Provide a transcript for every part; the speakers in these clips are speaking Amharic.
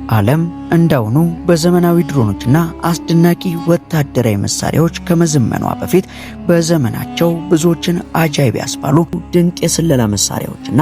ዓለም እንዳውኑ በዘመናዊ ድሮኖችና አስደናቂ ወታደራዊ መሳሪያዎች ከመዘመኗ በፊት በዘመናቸው ብዙዎችን አጃይብ ያስባሉ ድንቅ የስለላ መሳሪያዎችና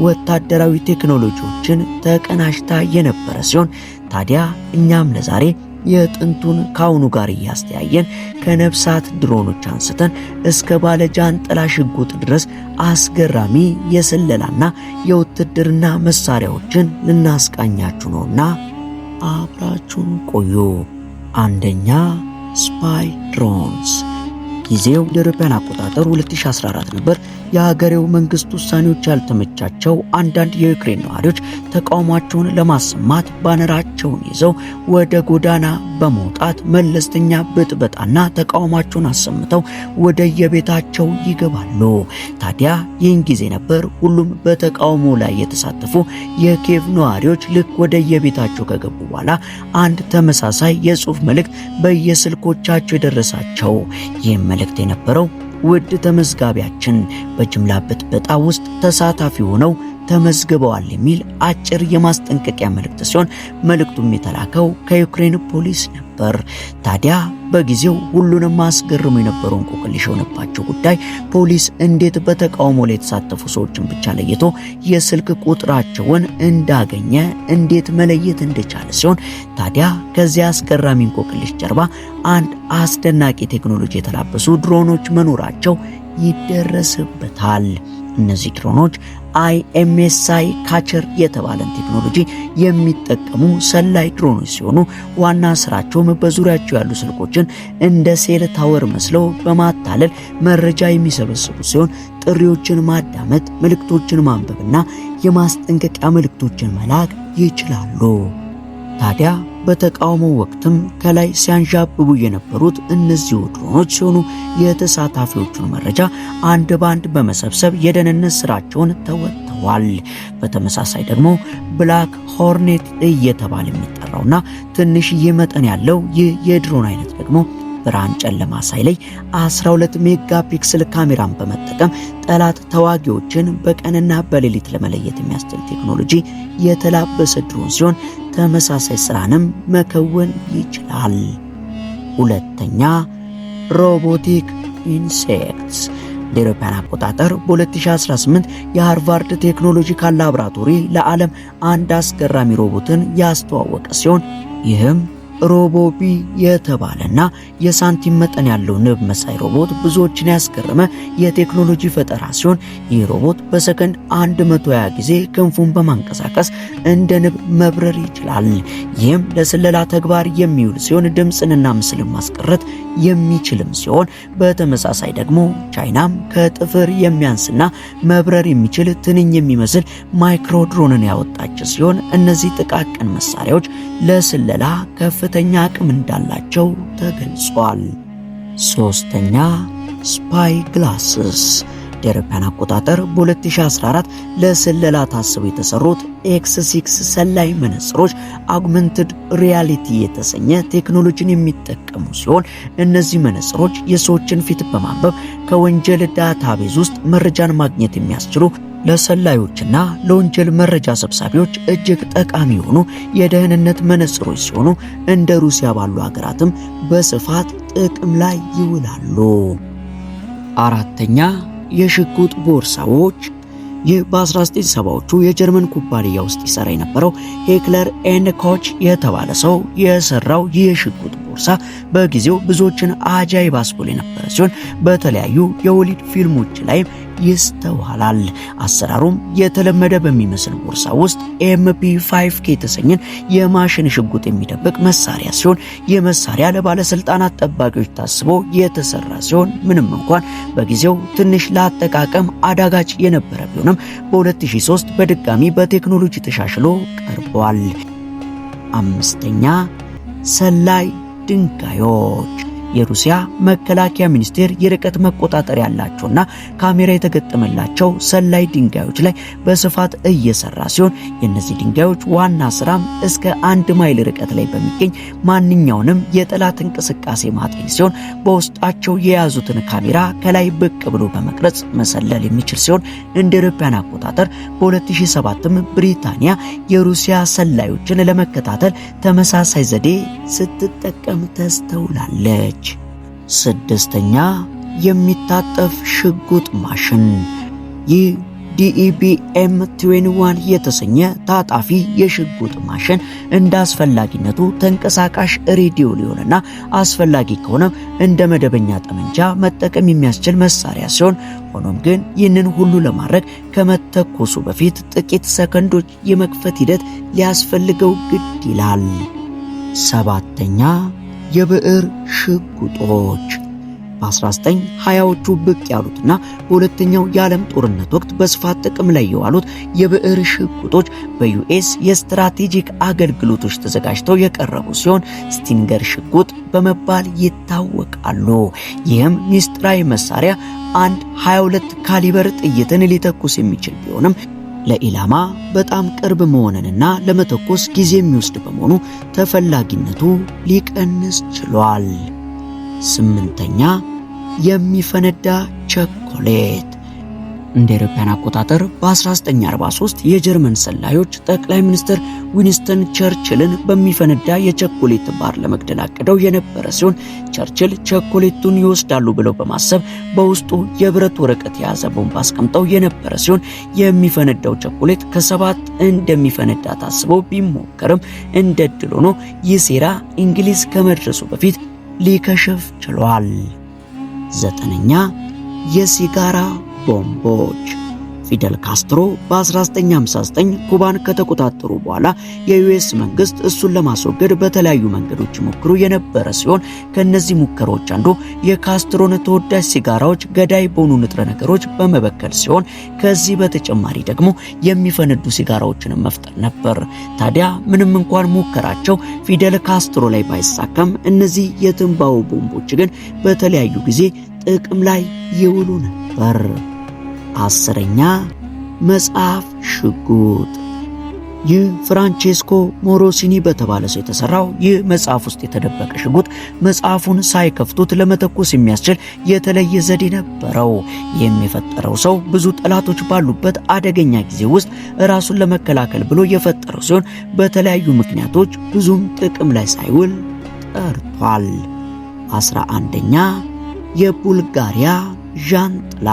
ወታደራዊ ቴክኖሎጂዎችን ተቀናጅታ የነበረ ሲሆን ታዲያ እኛም ለዛሬ የጥንቱን ካሁኑ ጋር እያስተያየን ከነፍሳት ድሮኖች አንስተን እስከ ባለጃንጥላ ሽጉጥ ድረስ አስገራሚ የስለላና የውትድርና መሳሪያዎችን ልናስቃኛችሁ ነውና አብራችሁን ቆዩ። አንደኛ፣ ስፓይ ድሮንስ። ጊዜው የአውሮፓውያን አቆጣጠር 2014 ነበር። የሀገሬው መንግስት ውሳኔዎች ያልተመቻቸው አንዳንድ የዩክሬን ነዋሪዎች ተቃውሟቸውን ለማሰማት ባነራቸውን ይዘው ወደ ጎዳና በመውጣት መለስተኛ ብጥበጣና ተቃውሟቸውን አሰምተው ወደ የቤታቸው ይገባሉ። ታዲያ ይህን ጊዜ ነበር ሁሉም በተቃውሞ ላይ የተሳተፉ የኪየቭ ነዋሪዎች ልክ ወደ የቤታቸው ከገቡ በኋላ አንድ ተመሳሳይ የጽሑፍ መልእክት በየስልኮቻቸው የደረሳቸው። ይህም መልእክት የነበረው ውድ ተመዝጋቢያችን በጅምላ ብጥበጣ ውስጥ ተሳታፊ ሆነው ተመዝግበዋል የሚል አጭር የማስጠንቀቂያ መልእክት ሲሆን መልእክቱም የተላከው ከዩክሬን ፖሊስ ነበር። ታዲያ በጊዜው ሁሉንም አስገርሞ የነበረው እንቆቅልሽ የሆነባቸው ጉዳይ ፖሊስ እንዴት በተቃውሞ ላይ የተሳተፉ ሰዎችን ብቻ ለይቶ የስልክ ቁጥራቸውን እንዳገኘ እንዴት መለየት እንደቻለ ሲሆን ታዲያ ከዚያ አስገራሚ እንቆቅልሽ ጀርባ አንድ አስደናቂ ቴክኖሎጂ የተላበሱ ድሮኖች መኖራቸው ይደረስበታል። እነዚህ ድሮኖች IMSI ካቸር የተባለን ቴክኖሎጂ የሚጠቀሙ ሰላይ ድሮኖች ሲሆኑ ዋና ስራቸውም በዙሪያቸው ያሉ ስልኮችን እንደ ሴል ታወር መስለው በማታለል መረጃ የሚሰበስቡ ሲሆን ጥሪዎችን ማዳመጥ፣ መልእክቶችን ማንበብና የማስጠንቀቂያ መልእክቶችን መላክ ይችላሉ። ታዲያ በተቃውሞ ወቅትም ከላይ ሲያንዣብቡ የነበሩት እነዚህ ድሮኖች ሲሆኑ የተሳታፊዎቹን መረጃ አንድ ባንድ በመሰብሰብ የደህንነት ስራቸውን ተወጥተዋል። በተመሳሳይ ደግሞ ብላክ ሆርኔት እየተባለ የሚጠራውና ትንሽዬ መጠን ያለው ይህ የድሮን አይነት ደግሞ ብርሃን ጨለማ ሳይለይ 12 ሜጋፒክሰል ካሜራን በመጠቀም ጠላት ተዋጊዎችን በቀንና በሌሊት ለመለየት የሚያስችል ቴክኖሎጂ የተላበሰ ድሮን ሲሆን ተመሳሳይ ስራንም መከወን ይችላል። ሁለተኛ፣ ሮቦቲክ ኢንሴክትስ። ለአውሮፓውያን አቆጣጠር በ2018 የሃርቫርድ ቴክኖሎጂካል ላቦራቶሪ ለዓለም አንድ አስገራሚ ሮቦትን ያስተዋወቀ ሲሆን ይህም ሮቦቢ የተባለና የሳንቲም መጠን ያለው ንብ መሳይ ሮቦት ብዙዎችን ያስገረመ የቴክኖሎጂ ፈጠራ ሲሆን ይህ ሮቦት በሰከንድ 120 ጊዜ ክንፉን በማንቀሳቀስ እንደ ንብ መብረር ይችላል። ይህም ለስለላ ተግባር የሚውል ሲሆን ድምፅንና ምስልን ማስቀረት የሚችልም ሲሆን በተመሳሳይ ደግሞ ቻይናም ከጥፍር የሚያንስና መብረር የሚችል ትንኝ የሚመስል ማይክሮ ድሮንን ያወጣች ሲሆን እነዚህ ጥቃቅን መሳሪያዎች ለስለላ ከፍተኛ አቅም እንዳላቸው ተገልጿል። ሶስተኛ፣ ስፓይ ግላስስ። ለአውሮፓውያን አቆጣጠር በ2014 ለስለላ ታስበው የተሰሩት X6 ሰላይ መነጽሮች አጉመንትድ ሪያሊቲ የተሰኘ ቴክኖሎጂን የሚጠቀሙ ሲሆን እነዚህ መነጽሮች የሰዎችን ፊት በማንበብ ከወንጀል ዳታቤዝ ውስጥ መረጃን ማግኘት የሚያስችሉ ለሰላዮችና ለወንጀል መረጃ ሰብሳቢዎች እጅግ ጠቃሚ የሆኑ የደህንነት መነጽሮች ሲሆኑ እንደ ሩሲያ ባሉ ሀገራትም በስፋት ጥቅም ላይ ይውላሉ። አራተኛ፣ የሽጉጥ ቦርሳዎች። ይህ በ1970ዎቹ የጀርመን ኩባንያ ውስጥ ይሰራ የነበረው ሄክለር ኤንድ ኮች የተባለ ሰው የሰራው ይህ የሽጉጥ ቦርሳ በጊዜው ብዙዎችን አጃይብ አስብሎ የነበረ ሲሆን በተለያዩ የሆሊውድ ፊልሞች ላይም ይስተዋላል። አሰራሩም የተለመደ በሚመስል ቦርሳ ውስጥ MP5K የተሰኘን የማሽን ሽጉጥ የሚደብቅ መሳሪያ ሲሆን ይህ መሳሪያ ለባለስልጣናት ጠባቂዎች ታስቦ የተሰራ ሲሆን ምንም እንኳን በጊዜው ትንሽ ለአጠቃቀም አዳጋች የነበረ ቢሆንም በ2003 በድጋሚ በቴክኖሎጂ ተሻሽሎ ቀርቧል። አምስተኛ፣ ሰላይ ድንጋዮች። የሩሲያ መከላከያ ሚኒስቴር የርቀት መቆጣጠሪያ ያላቸውና ካሜራ የተገጠመላቸው ሰላይ ድንጋዮች ላይ በስፋት እየሰራ ሲሆን የእነዚህ ድንጋዮች ዋና ስራም እስከ 1 ማይል ርቀት ላይ በሚገኝ ማንኛውንም የጠላት እንቅስቃሴ ማጤን ሲሆን በውስጣቸው የያዙትን ካሜራ ከላይ ብቅ ብሎ በመቅረጽ መሰለል የሚችል ሲሆን እንደ አውሮፓውያን አቆጣጠር በ2007ም ብሪታንያ የሩሲያ ሰላዮችን ለመከታተል ተመሳሳይ ዘዴ ስትጠቀም ተስተውላለች። 6ኛ የሚታጠፍ ሽጉጥ ማሽን። ይህ DEBM-21 የተሰኘ ታጣፊ የሽጉጥ ማሽን እንደ አስፈላጊነቱ ተንቀሳቃሽ ሬዲዮ ሊሆንና አስፈላጊ ከሆነ እንደ መደበኛ ጠመንጃ መጠቀም የሚያስችል መሳሪያ ሲሆን ሆኖም ግን ይህንን ሁሉ ለማድረግ ከመተኮሱ በፊት ጥቂት ሰከንዶች የመክፈት ሂደት ሊያስፈልገው ግድ ይላል። 7ኛ የብዕር ሽጉጦች። በ1920ዎቹ ብቅ ያሉትና በሁለተኛው የዓለም ጦርነት ወቅት በስፋት ጥቅም ላይ የዋሉት የብዕር ሽጉጦች በዩኤስ የስትራቴጂክ አገልግሎቶች ተዘጋጅተው የቀረቡ ሲሆን ስቲንገር ሽጉጥ በመባል ይታወቃሉ። ይህም ሚስጥራዊ መሳሪያ አንድ 22 ካሊበር ጥይትን ሊተኩስ የሚችል ቢሆንም ለኢላማ በጣም ቅርብ መሆንንና ለመተኮስ ጊዜ የሚወስድ በመሆኑ ተፈላጊነቱ ሊቀንስ ችሏል። 8ኛ የሚፈነዳ ቸኮሌት። እንደ አውሮፓውያን አቆጣጠር በ1943 የጀርመን ሰላዮች ጠቅላይ ሚኒስትር ዊንስተን ቸርችልን በሚፈነዳ የቸኮሌት ባር ለመግደል አቅደው የነበረ ሲሆን ቸርችል ቸኮሌቱን ይወስዳሉ ብለው በማሰብ በውስጡ የብረት ወረቀት የያዘ ቦምብ አስቀምጠው የነበረ ሲሆን የሚፈነዳው ቸኮሌት ከ7 እንደሚፈነዳ ታስቦ ቢሞከርም እንደ ዕድል ሆኖ ይህ ሴራ እንግሊዝ ከመድረሱ በፊት ሊከሽፍ ችሏል። 9ኛ የሲጋራ ቦምቦች። ፊደል ካስትሮ በ1959 ኩባን ከተቆጣጠሩ በኋላ የዩኤስ መንግስት እሱን ለማስወገድ በተለያዩ መንገዶች ሞክሩ የነበረ ሲሆን ከነዚህ ሙከራዎች አንዱ የካስትሮን ተወዳጅ ሲጋራዎች ገዳይ በሆኑ ንጥረ ነገሮች በመበከል ሲሆን ከዚህ በተጨማሪ ደግሞ የሚፈነዱ ሲጋራዎችን መፍጠር ነበር። ታዲያ ምንም እንኳን ሙከራቸው ፊደል ካስትሮ ላይ ባይሳካም እነዚህ የትንባሆ ቦምቦች ግን በተለያዩ ጊዜ ጥቅም ላይ ይውሉ ነበር። 10ኛ መጽሐፍ ሽጉጥ። ይህ ፍራንቼስኮ ሞሮሲኒ በተባለ ሰው የተሰራው ይህ መጽሐፍ ውስጥ የተደበቀ ሽጉጥ መጽሐፉን ሳይከፍቱት ለመተኮስ የሚያስችል የተለየ ዘዴ ነበረው። የሚፈጠረው ሰው ብዙ ጠላቶች ባሉበት አደገኛ ጊዜ ውስጥ ራሱን ለመከላከል ብሎ የፈጠረው ሲሆን በተለያዩ ምክንያቶች ብዙም ጥቅም ላይ ሳይውል ቀርቷል። 11ኛ የቡልጋሪያ ዣንጥላ።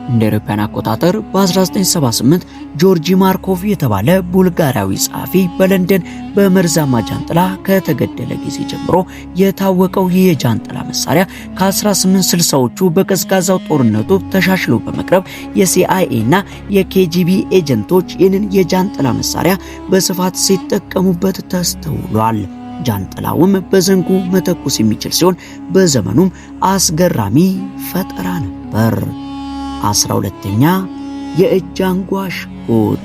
እንደ አውሮፓውያን አቆጣጠር በ1978 ጆርጂ ማርኮቭ የተባለ ቡልጋሪያዊ ጸሐፊ በለንደን በመርዛማ ጃንጥላ ከተገደለ ጊዜ ጀምሮ የታወቀው ይህ የጃንጥላ መሳሪያ ከ1860ዎቹ በቀዝቃዛው ጦርነቱ ተሻሽሎ በመቅረብ የሲአይኤ እና የኬጂቢ ኤጀንቶች ይህንን የጃንጥላ መሳሪያ በስፋት ሲጠቀሙበት ተስተውሏል። ጃንጥላውም በዘንጉ መተኮስ የሚችል ሲሆን በዘመኑም አስገራሚ ፈጠራ ነበር። 12ኛ የእጅ አንጓ ሽጉጥ።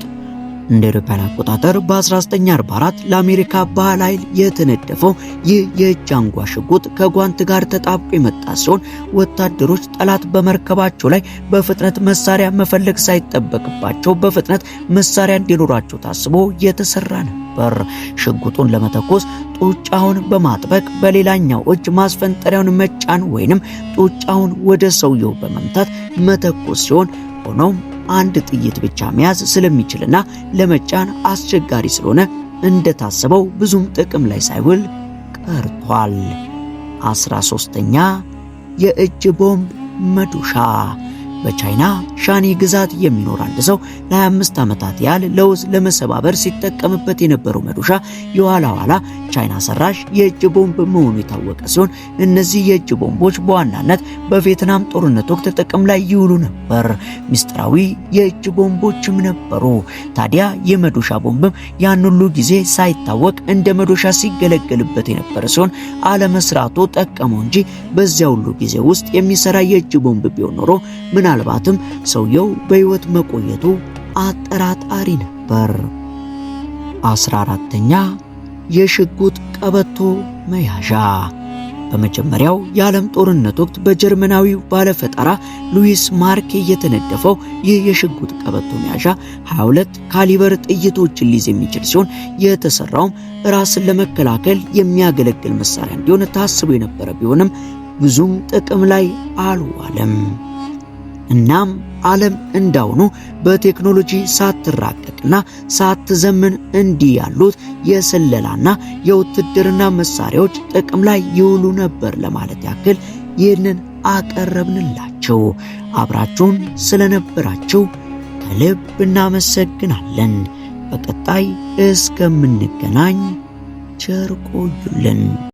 እንደ አውሮፓውያን አቆጣጠር በ1944 ለአሜሪካ ባህር ኃይል የተነደፈው ይህ የእጅ አንጓ ሽጉጥ ከጓንት ጋር ተጣብቆ የመጣ ሲሆን ወታደሮች ጠላት በመርከባቸው ላይ በፍጥነት መሳሪያ መፈለግ ሳይጠበቅባቸው በፍጥነት መሳሪያ እንዲኖራቸው ታስቦ የተሰራ ነበር። ሽጉጡን ለመተኮስ ጡጫውን በማጥበቅ በሌላኛው እጅ ማስፈንጠሪያውን መጫን ወይንም ጡጫውን ወደ ሰውየው በመምታት መተኮስ ሲሆን ሆኖም አንድ ጥይት ብቻ መያዝ ስለሚችልና ለመጫን አስቸጋሪ ስለሆነ እንደታሰበው ብዙም ጥቅም ላይ ሳይውል ቀርቷል። 13ኛ የእጅ ቦምብ መዶሻ። በቻይና ሻኒ ግዛት የሚኖር አንድ ሰው ለ25 ዓመታት ያህል ለውዝ ለመሰባበር ሲጠቀምበት የነበረው መዶሻ የኋላ ኋላ ቻይና ሰራሽ የእጅ ቦምብ መሆኑ የታወቀ ሲሆን እነዚህ የእጅ ቦምቦች በዋናነት በቪየትናም ጦርነት ወቅት ጥቅም ላይ ይውሉ ነበር። ሚስጥራዊ የእጅ ቦምቦችም ነበሩ። ታዲያ የመዶሻ ቦምብም ያን ሁሉ ጊዜ ሳይታወቅ እንደ መዶሻ ሲገለገልበት የነበረ ሲሆን አለመስራቱ ጠቀመው እንጂ በዚያ ሁሉ ጊዜ ውስጥ የሚሰራ የእጅ ቦምብ ቢሆን ኖሮ ምናልባትም ሰውየው በሕይወት መቆየቱ አጠራጣሪ ነበር። 14ኛ የሽጉጥ ቀበቶ መያዣ። በመጀመሪያው የዓለም ጦርነት ወቅት በጀርመናዊው ባለፈጠራ ሉዊስ ማርክ የተነደፈው ይህ የሽጉጥ ቀበቶ መያዣ 22 ካሊበር ጥይቶችን ሊይዝ የሚችል ሲሆን የተሰራውም ራስን ለመከላከል የሚያገለግል መሳሪያ እንዲሆን ታስቦ የነበረ ቢሆንም ብዙም ጥቅም ላይ አልዋለም። እናም ዓለም እንዳሁኑ በቴክኖሎጂ ሳትራቀቅና ሳትዘምን እንዲህ ያሉት የስለላና የውትድርና መሳሪያዎች ጥቅም ላይ ይውሉ ነበር ለማለት ያክል ይህንን አቀረብንላችሁ። አብራችሁን ስለነበራችሁ ከልብ እናመሰግናለን። በቀጣይ እስከምንገናኝ ቸር ቆዩልን።